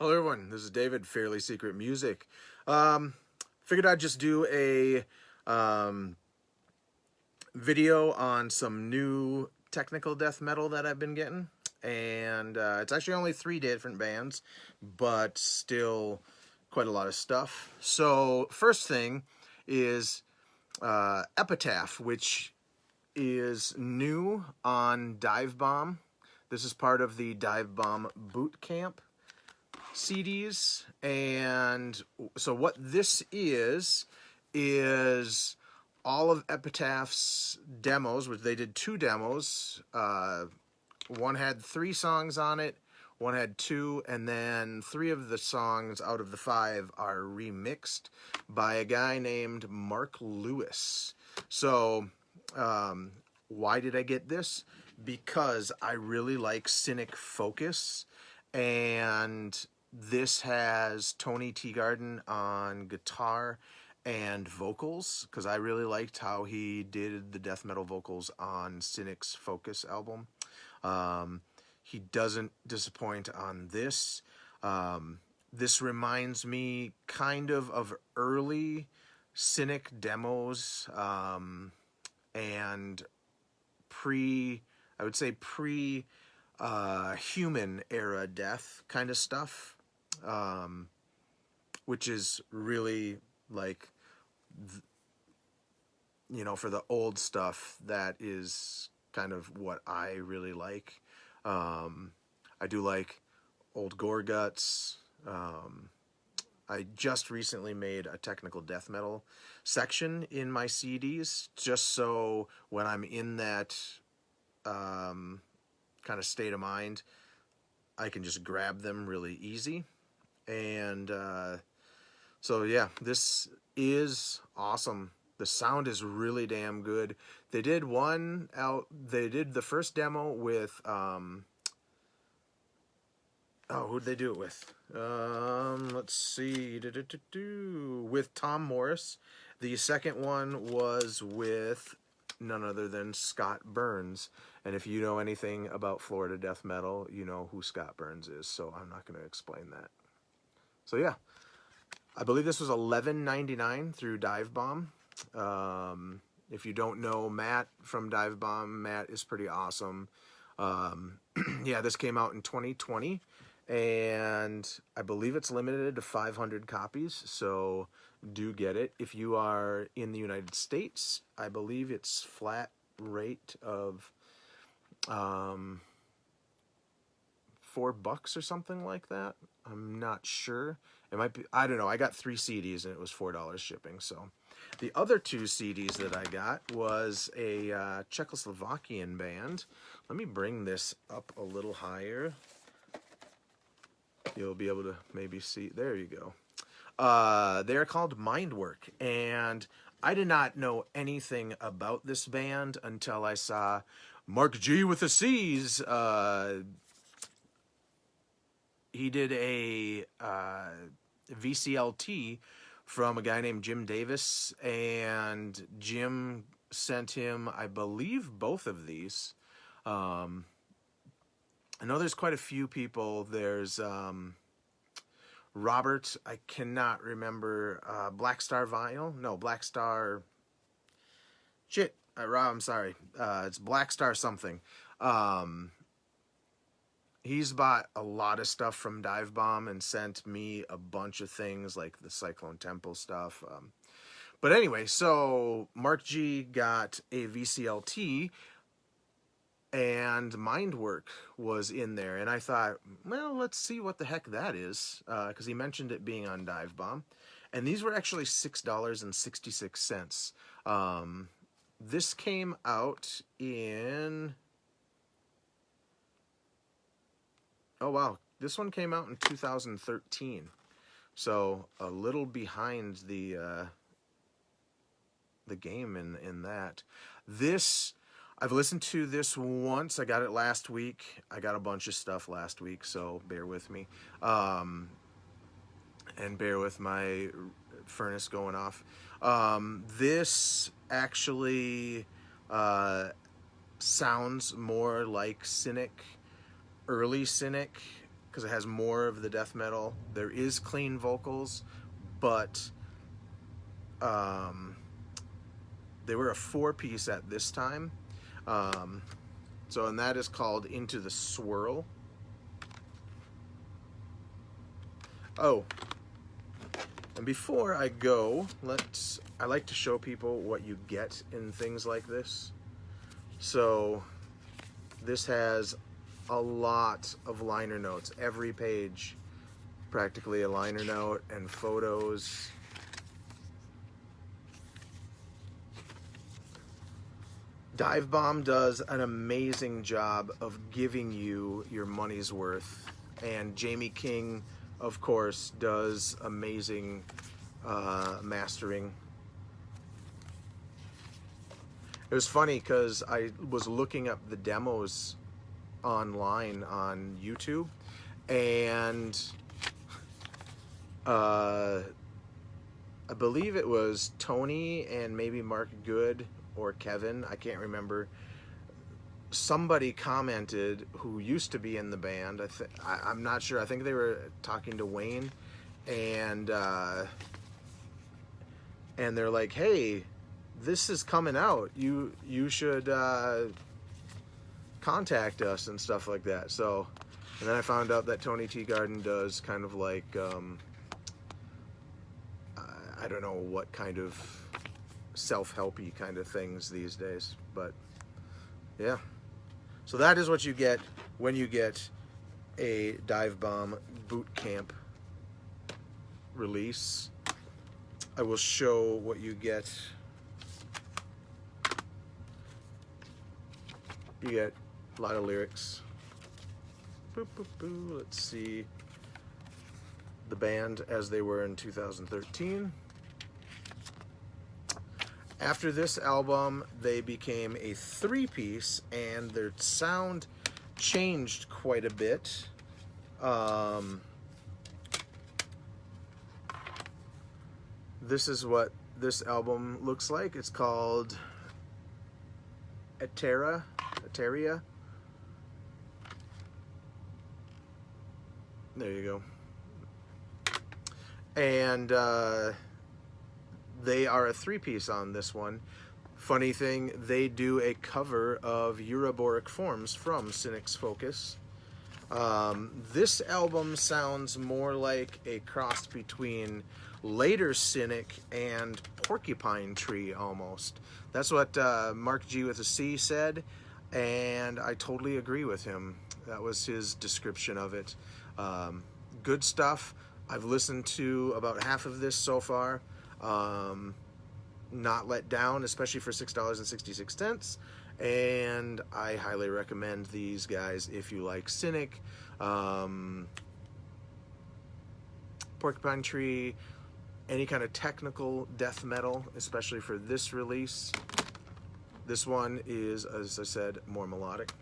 Hello everyone, this is David, Fairly Secret Music. Figured I'd just do a video on some new technical death metal that I've been getting. And it's actually only 3 different bands, but still quite a lot of stuff. So first thing is Epitaph, which is new on Dive Bomb. This is part of the Dive Bomb Boot Camp CDs, and so what this is all of Epitaph's demos, which they did 2 demos. One had 3 songs on it, one had 2, and then 3 of the songs out of the 5 are remixed by a guy named Mark Lewis. So why did I get this? Because I really like Cynic Focus, and this has Tony Teagarden on guitar and vocals, because I really liked how he did the death metal vocals on Cynic's Focus album. He doesn't disappoint on this. This reminds me kind of early Cynic demos, and I would say pre human era death kind of stuff, which is really like, for the old stuff, that is kind of what I really like. I do like old Gore Guts. I just recently made a technical death metal section in my CDs, just so when I'm in that kind of state of mind, I can just grab them really easy. And so yeah, this is awesome. The sound is really damn good. They did the first demo with who'd they do it with? Let's see, with Tom Morris. The second one was with none other than Scott Burns. And if you know anything about Florida death metal, you know who Scott Burns is, so I'm not going to explain that. So yeah, I believe this was $11.99 through Dive Bomb. If you don't know Matt from Dive Bomb, Matt is pretty awesome. Yeah, this came out in 2020, and I believe it's limited to 500 copies, so do get it. If you are in the United States, I believe it's flat rate of $4 or something like that. I'm not sure. It might be, I don't know. I got 3 CDs and it was $4 shipping. So the other 2 CDs that I got was a Czechoslovakian band. Let me bring this up a little higher. You'll be able to maybe see. There you go. They're called Mindwork, and I did not know anything about this band until I saw Mark G with the C's. He did a VCLT from a guy named Jim Davis, and Jim sent him, I believe, both of these. I know there's quite a few people. There's Robert, I cannot remember, Black Star Vinyl? No, Black Star... Shit, Rob, I'm sorry. It's Black Star something. He's bought a lot of stuff from Dive Bomb and sent me a bunch of things like the Cyclone Temple stuff. But anyway, so Mark G got a VCLT, and Mindwork was in there. And I thought, well, let's see what the heck that is, because he mentioned it being on Dive Bomb. And these were actually $6.66. This came out in... Oh, wow. This one came out in 2013. So a little behind the game in that. This, I've listened to this once. I got it last week. I got a bunch of stuff last week, so bear with me. And bear with my furnace going off. This actually sounds more like Cynic, early Cynic, because it has more of the death metal. There is clean vocals, but they were a 4-piece at this time. And that is called Into the Swirl. Oh, and before I go, I like to show people what you get in things like this. So this has a lot of liner notes. Every page, practically a liner note, and photos. Dive Bomb does an amazing job of giving you your money's worth. And Jamie King, of course, does amazing mastering. It was funny because I was looking up the demos online on YouTube, and I believe it was Tony and maybe Mark Good or Kevin, I can't remember. Somebody commented who used to be in the band. I'm not sure. I think they were talking to Wayne, and they're like, "Hey, this is coming out. You should contact us," and stuff like that. So, and then I found out that Tony Teagarden does kind of like I don't know what kind of self-helpy kind of things these days, but yeah. So that is what you get when you get a Dive Bomb boot camp release. I will show what you get. You get a lot of lyrics. Boop, boop, boop. Let's see the band as they were in 2013. After this album, they became a 3-piece, and their sound changed quite a bit. This is what this album looks like. It's called Eteria. There you go. And they are a 3-piece on this one. Funny thing, they do a cover of Euroboric Forms from Cynic's Focus. This album sounds more like a cross between later Cynic and Porcupine Tree almost. That's what Mark G with a C said, and I totally agree with him. That was his description of it. Good stuff. I've listened to about half of this so far. Not let down, especially for $6.66, and I highly recommend these guys if you like Cynic, Porcupine Tree, any kind of technical death metal, especially for this release. This one is, as I said, more melodic.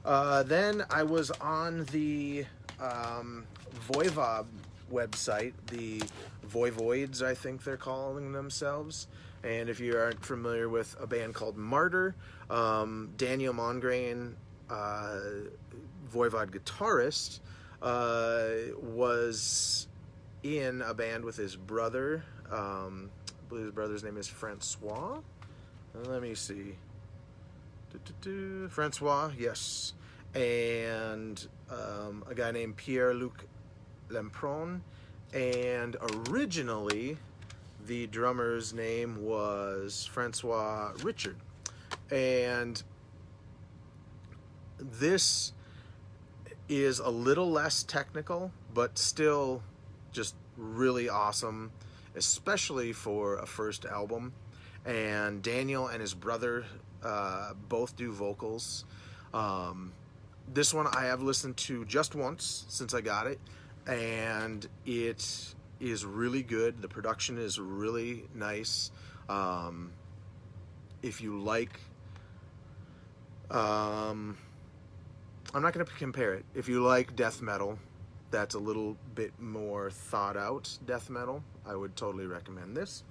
Then I was on the Voivod website, the Voivoids, I think they're calling themselves. And if you aren't familiar with a band called Martyr, Daniel Mongrain, Voivod guitarist, was in a band with his brother. I believe his brother's name is Francois. Let me see. Francois, yes. And a guy named Pierre-Luc Lempron, and originally the drummer's name was Francois Richard. And this is a little less technical, but still just really awesome, especially for a first album. And Daniel and his brother both do vocals. This one I have listened to just once since I got it, and it is really good. The production is really nice. If you like, I'm not going to compare it. If you like death metal, that's a little bit more thought out death metal, I would totally recommend this.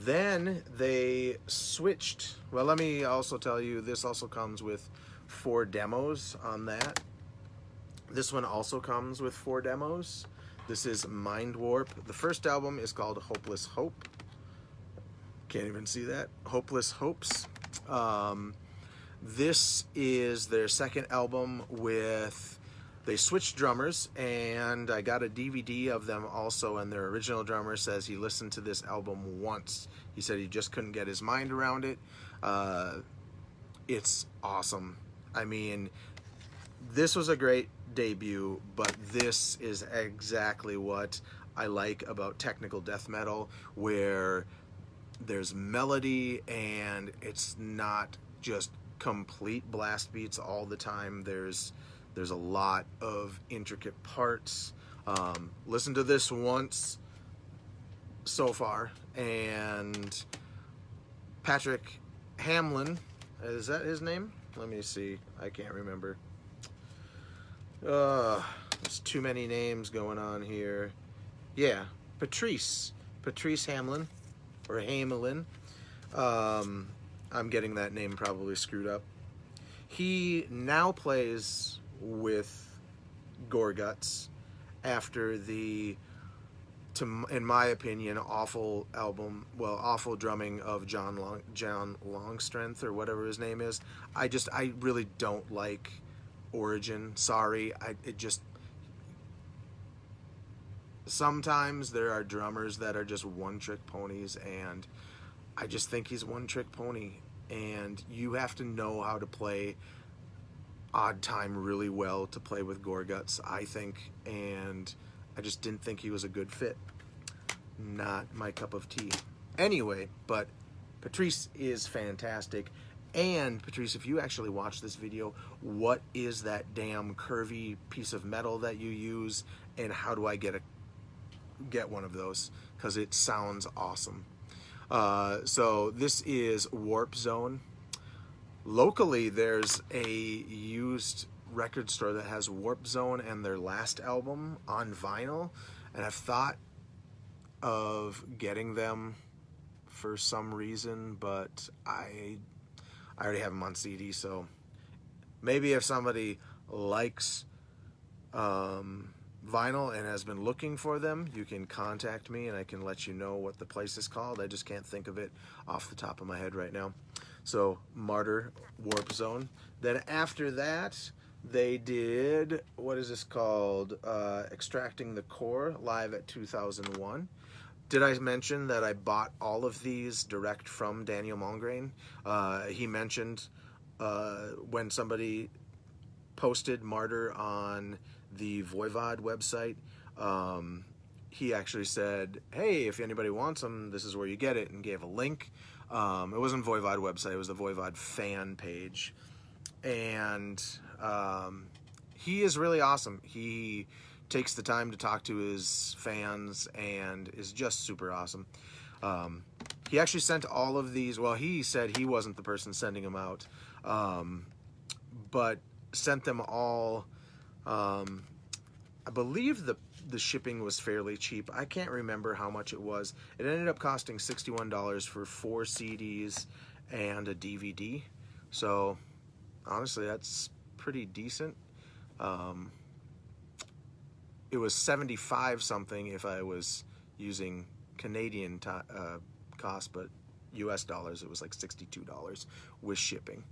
Then they switched. Well, let me also tell you, this also comes with 4 demos on that. This one also comes with 4 demos. This is Mindwarp. The first album is called Hopeless Hope. Can't even see that. Hopeless Hopes. This is their second album with, they switched drummers, and I got a DVD of them also, and their original drummer says he listened to this album once. He said he just couldn't get his mind around it. It's awesome. I mean, this was a great debut, but this is exactly what I like about technical death metal, where there's melody and it's not just complete blast beats all the time. There's a lot of intricate parts. Listen to this once so far, and Patrick Hamlin, is that his name? Let me see. I can't remember. There's too many names going on here. Yeah, Patrice Hamlin, or Hamelin. I'm getting that name probably screwed up. He now plays with Gorguts after the, in my opinion, awful drumming of John Longstrength, or whatever his name is. I really don't like Origin. Sorry, sometimes there are drummers that are just one-trick ponies, and I just think he's one-trick pony, and you have to know how to play Odd Time really well to play with Gorguts, I think, and I just didn't think he was a good fit. Not my cup of tea. Anyway, but Patrice is fantastic. And Patrice, if you actually watch this video, what is that damn curvy piece of metal that you use, and how do I get one of those? Because it sounds awesome. So this is Warp Zone. Locally, there's a used record store that has Warp Zone and their last album on vinyl, and I've thought of getting them for some reason, but I already have them on CD, so maybe if somebody likes vinyl and has been looking for them, you can contact me and I can let you know what the place is called. I just can't think of it off the top of my head right now. So Martyr, Warp Zone. Then after that, they did, what is this called? Extracting the Core, live at 2001. Did I mention that I bought all of these direct from Daniel Mongrain? He mentioned when somebody posted Martyr on the Voivod website, he actually said, hey, if anybody wants them, this is where you get it, and gave a link. It wasn't Voivod website, it was the Voivod fan page. And he is really awesome. He takes the time to talk to his fans and is just super awesome. He actually sent all of these, well, he said he wasn't the person sending them out, but sent them all. I believe the shipping was fairly cheap. I can't remember how much it was. It ended up costing $61 for 4 CDs and a DVD. So honestly, that's pretty decent. It was 75 something if I was using Canadian cost, but US dollars, it was like $62 with shipping.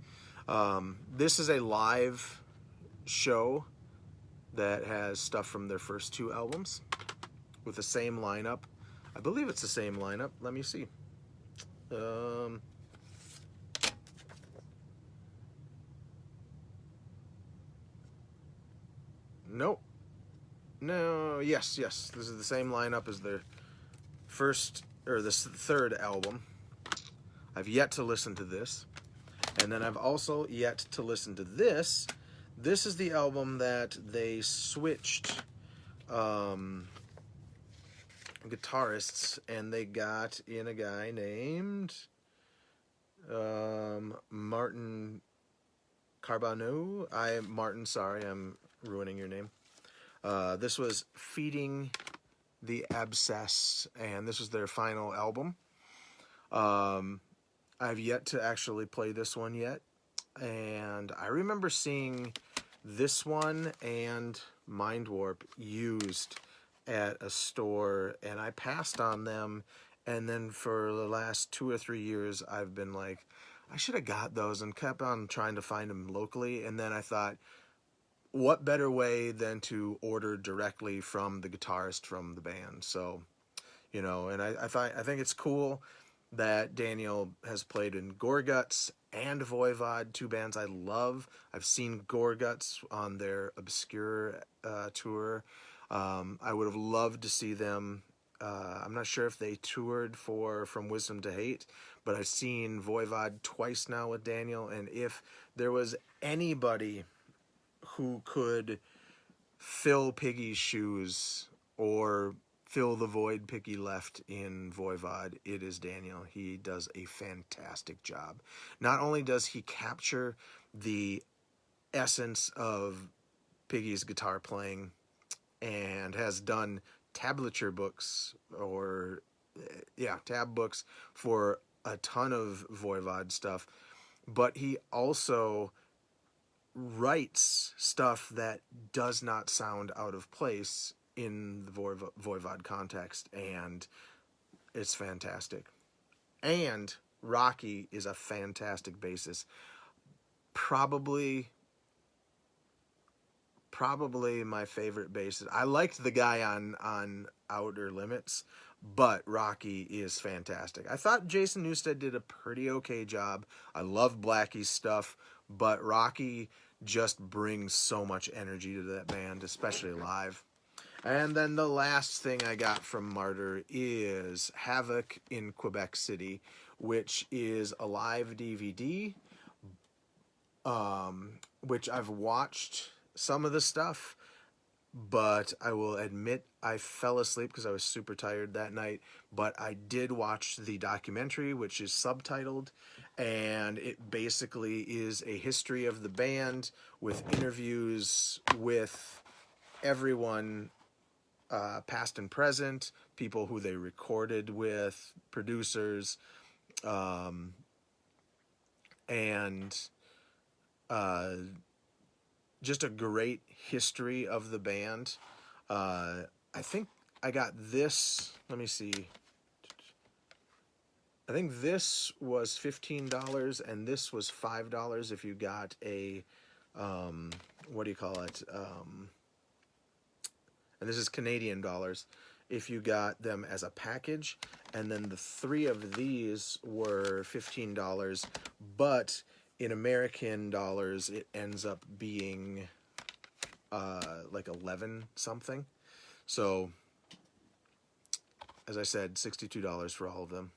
This is a live show that has stuff from their first 2 albums with the same lineup. I believe it's the same lineup. Let me see. Nope. No, yes. This is the same lineup as their first, or the third album. I've yet to listen to this. And then I've also yet to listen to this. This is the album that they switched guitarists, and they got in a guy named Martin Carbonneau. Martin, sorry, I'm ruining your name. This was Feeding the Abscess, and this was their final album. I've yet to actually play this one yet, and I remember seeing this one and Mindwarp used at a store, and I passed on them. And then for the last 2 or 3 years, I've been like, I should have got those, and kept on trying to find them locally. And then I thought, what better way than to order directly from the guitarist from the band? So, you know, and I think it's cool that Daniel has played in Gorguts and Voivod, two bands I love. I've seen Gorguts on their Obscure tour. I would have loved to see them. I'm not sure if they toured for From Wisdom to Hate, but I've seen Voivod twice now with Daniel, and if there was anybody who could fill Piggy's shoes or fill the void Piggy left in Voivod, it is Daniel. He does a fantastic job. Not only does he capture the essence of Piggy's guitar playing and has done tablature books or tab books for a ton of Voivod stuff, but he also writes stuff that does not sound out of place in the Voivod context, and it's fantastic. And Rocky is a fantastic bassist. Probably my favorite bassist. I liked the guy on Outer Limits, but Rocky is fantastic. I thought Jason Newsted did a pretty okay job. I love Blackie's stuff, but Rocky just brings so much energy to that band, especially live. And then the last thing I got from Martyr is Havoc in Quebec City, which is a live DVD, which I've watched some of the stuff, but I will admit I fell asleep because I was super tired that night. But I did watch the documentary, which is subtitled, and it basically is a history of the band with interviews with everyone, past and present, people who they recorded with, producers, and just a great history of the band. I think I got this, let me see. I think this was $15 and this was $5 if you got a, what do you call it? And this is Canadian dollars, if you got them as a package. And then the 3 of these were $15, but in American dollars, it ends up being like 11 something. So, as I said, $62 for all of them.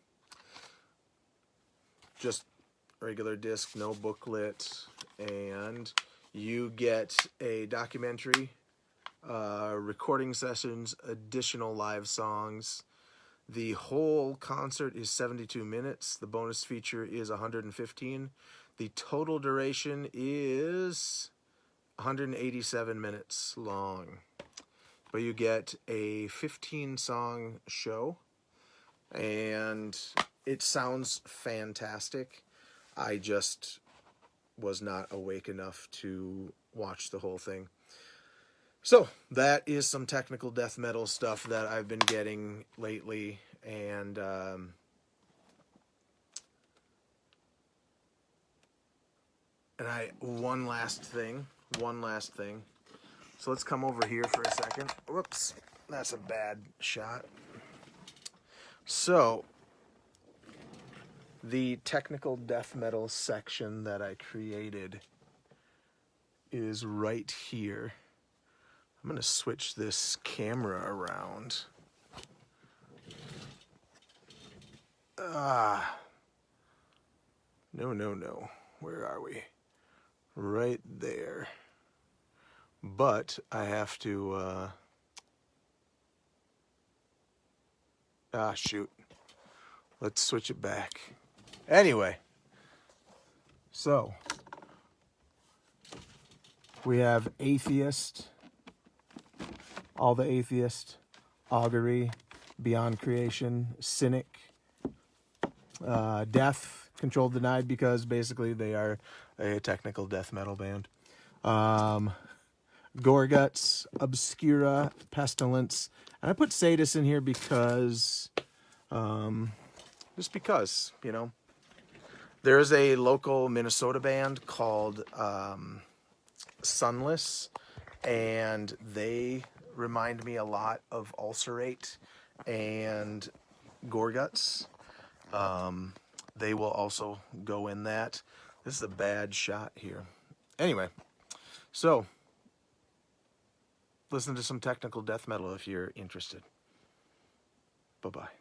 Just regular disc, no booklet, and you get a documentary, recording sessions, additional live songs. The whole concert is 72 minutes. The bonus feature is 115. The total duration is 187 minutes long. But you get a 15-song show, and it sounds fantastic. I just was not awake enough to watch the whole thing. So that is some technical death metal stuff that I've been getting lately, and one last thing. So let's come over here for a second. Whoops, that's a bad shot. So the technical death metal section that I created is right here. I'm going to switch this camera around. No. Where are we? Right there. But I have to, shoot. Let's switch it back. Anyway. So, we have Atheist, All the Atheist, Augury, Beyond Creation, Cynic, Death, Control Denied, because basically they are a technical death metal band. Gorguts, Obscura, Pestilence. And I put Sadis in here because, just because, you know. There's a local Minnesota band called Sunless, and they remind me a lot of Ulcerate and Gorguts. They will also go in that. This is a bad shot here. Anyway, so listen to some technical death metal if you're interested. Bye-bye.